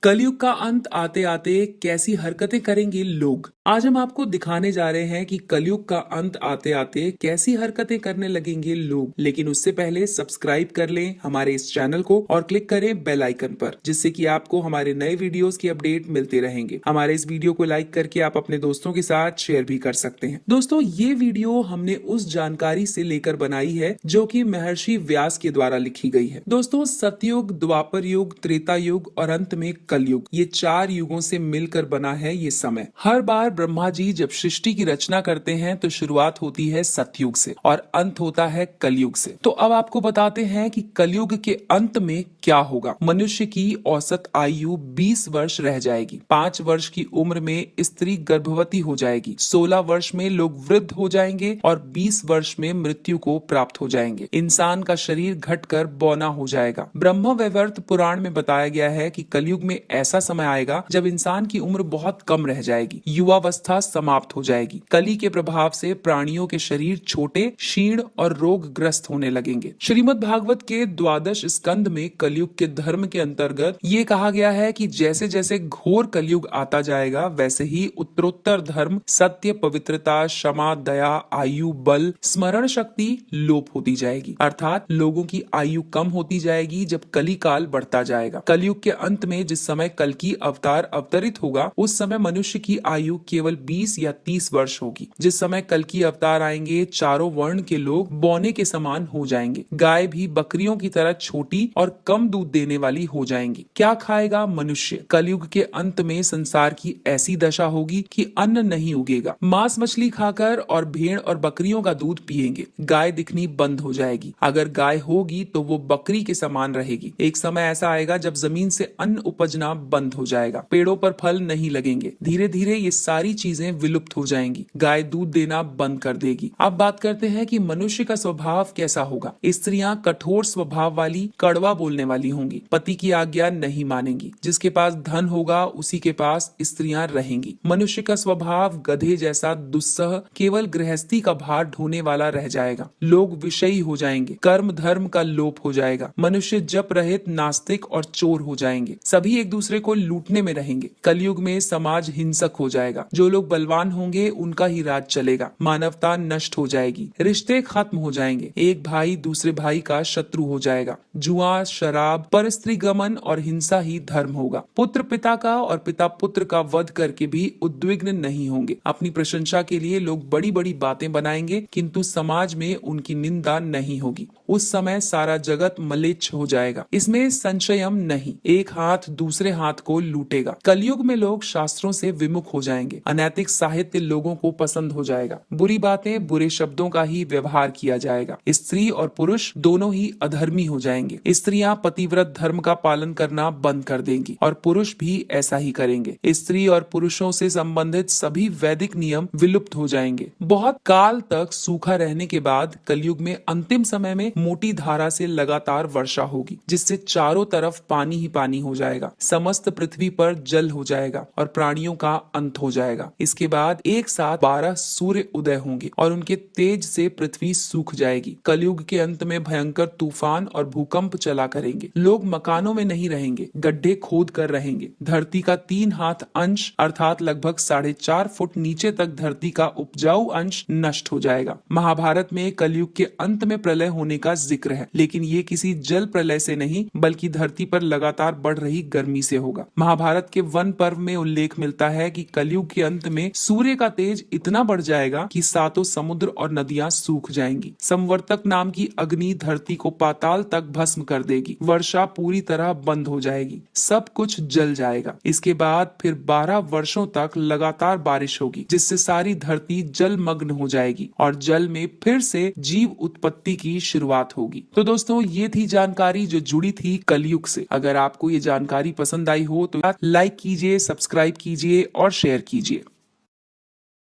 कलयुग का अंत आते आते कैसी हरकतें करेंगे लोग। आज हम आपको दिखाने जा रहे हैं कि कलयुग का अंत आते आते कैसी हरकतें करने लगेंगे लोग। लेकिन उससे पहले सब्सक्राइब कर लें हमारे इस चैनल को और क्लिक करें बेल आइकन पर, जिससे कि आपको हमारे नए वीडियोस की अपडेट मिलते रहेंगे। हमारे इस वीडियो को लाइक करके आप अपने दोस्तों के साथ शेयर भी कर सकते हैं। दोस्तों, ये वीडियो हमने उस जानकारी से लेकर बनाई है जो कि महर्षि व्यास के द्वारा लिखी गई है। दोस्तों, सतयुग, द्वापर युग, त्रेता युग और अंत में कलयुग, ये 4 युगों से मिलकर बना है ये समय। हर बार ब्रह्मा जी जब सृष्टि की रचना करते हैं तो शुरुआत होती है सतयुग से और अंत होता है कलयुग से। तो अब आपको बताते हैं कि कलयुग के अंत में क्या होगा। मनुष्य की औसत आयु 20 वर्ष रह जाएगी। 5 वर्ष की उम्र में स्त्री गर्भवती हो जाएगी। 16 वर्ष में लोग वृद्ध हो जाएंगे और 20 वर्ष में मृत्यु को प्राप्त हो जाएंगे। इंसान का शरीर घटकर बौना हो जाएगा। ब्रह्म वैवर्त पुराण में बताया गया है कि कलयुग में ऐसा समय आएगा जब इंसान की उम्र बहुत कम रह जाएगी। युवावस्था समाप्त हो जाएगी। कली के प्रभाव से प्राणियों के शरीर छोटे, क्षीण और रोगग्रस्त होने लगेंगे। श्रीमद् भागवत के 12 स्कंद में कलयुग के धर्म के अंतर्गत ये कहा गया है कि जैसे जैसे घोर कलयुग आता जाएगा वैसे ही उत्तरोत्तर धर्म, सत्य, पवित्रता, क्षमा, दया, आयु, बल, स्मरण शक्ति लोप होती जाएगी। अर्थात लोगों की आयु कम होती जाएगी जब कली काल बढ़ता जाएगा। कलयुग के अंत में जिस समय कल की अवतार अवतरित होगा उस समय मनुष्य की आयु केवल 20 या 30 वर्ष होगी। जिस समय कल की अवतार आएंगे चारों वर्ण के लोग बौने के समान हो जाएंगे। गाय भी बकरियों की तरह छोटी और कम दूध देने वाली हो जाएंगी। क्या खाएगा मनुष्य? कलयुग के अंत में संसार की ऐसी दशा होगी कि अन्न नहीं उगेगा। मांस मछली खाकर और भेड़ और बकरियों का दूध पिएंगे। गाय दिखनी बंद हो जाएगी। अगर गाय होगी तो वो बकरी के समान रहेगी। एक समय ऐसा आएगा जब जमीन से अन्न उपजना बंद हो जाएगा। पेड़ों पर फल नहीं लगेंगे। धीरे धीरे ये सारी चीजें विलुप्त हो जाएंगी। गाय दूध देना बंद कर देगी। अब बात करते हैं कि मनुष्य का स्वभाव कैसा होगा। स्त्रियां कठोर स्वभाव वाली, कड़वा बोलने वाली होंगी। पति की आज्ञा नहीं मानेंगी। जिसके पास धन होगा उसी के पास स्त्रियां रहेंगी। मनुष्य का स्वभाव गधे जैसा दुस्सह, केवल गृहस्थी का भार ढोने वाला रह जाएगा। लोग विषयी हो जाएंगे। कर्म धर्म का लोप हो जाएगा। मनुष्य जप रहित, नास्तिक और चोर हो जाएंगे। सभी एक दूसरे को लूटने में रहेंगे। कलयुग में समाज हिंसक हो जाएगा। जो लोग बलवान होंगे उनका ही राज चलेगा। मानवता नष्ट हो जाएगी। रिश्ते खत्म हो जाएंगे। एक भाई दूसरे भाई का शत्रु हो जाएगा। जुआ, शराब, परस्त्री गमन और हिंसा ही धर्म होगा। पुत्र पिता का और पिता पुत्र का वध करके भी उद्विग्न नहीं होंगे। अपनी प्रशंसा के लिए लोग बड़ी बड़ी बातें बनाएंगे किंतु समाज में उनकी निंदा नहीं होगी। उस समय सारा जगत मलेच्छ हो जाएगा। इसमें संशयम नहीं। एक हाथ दूसरे हाथ को लूटेगा। कलयुग में लोग शास्त्रों से विमुख हो जाएंगे। अनैतिक साहित्य लोगों को पसंद हो जाएगा। बुरी बातें, बुरे शब्दों का ही व्यवहार किया जाएगा। स्त्री और पुरुष दोनों ही अधर्मी हो जाएंगे। स्त्रियां पतिव्रत धर्म का पालन करना बंद कर देंगी और पुरुष भी ऐसा ही करेंगे। स्त्री और पुरुषों से संबंधित सभी वैदिक नियम विलुप्त हो जाएंगे। बहुत काल तक सूखा रहने के बाद कलयुग में अंतिम समय में मोटी धारा से लगातार वर्षा होगी, जिससे चारों तरफ पानी ही पानी हो जाएगा। समस्त पृथ्वी पर जल हो जाएगा और प्राणियों का अंत हो जाएगा। इसके बाद एक साथ 12 सूर्य उदय होंगे और उनके तेज से पृथ्वी सूख जाएगी। कलयुग के अंत में भयंकर तूफान और भूकंप चला करेंगे। लोग मकानों में नहीं रहेंगे, गड्ढे खोद कर रहेंगे। धरती का 3 हाथ अंश अर्थात लगभग 4.5 फुट नीचे तक धरती का उपजाऊ अंश नष्ट हो जाएगा। महाभारत में कलयुग के अंत में प्रलय होने का जिक्र है, लेकिन ये किसी जल प्रलय से नहीं बल्कि धरती पर लगातार बढ़ रही गर्मी से होगा। महाभारत के वन पर्व में उल्लेख मिलता है कि कलयुग के अंत में सूर्य का तेज इतना बढ़ जाएगा कि 7 समुद्र और नदियां सूख जाएंगी। संवर्तक नाम की अग्नि धरती को पाताल तक भस्म कर देगी। वर्षा पूरी तरह बंद हो जाएगी। सब कुछ जल जाएगा। इसके बाद फिर 12 वर्षों तक लगातार बारिश होगी, जिससे सारी धरती जलमग्न हो जाएगी और जल में फिर से जीव उत्पत्ति की शुरुआत होगी। तो दोस्तों, ये थी जानकारी जो जुड़ी थी कलयुग से। अगर आपको ये जानकारी पसंद आई हो तो लाइक कीजिए, सब्सक्राइब कीजिए और शेयर कीजिए।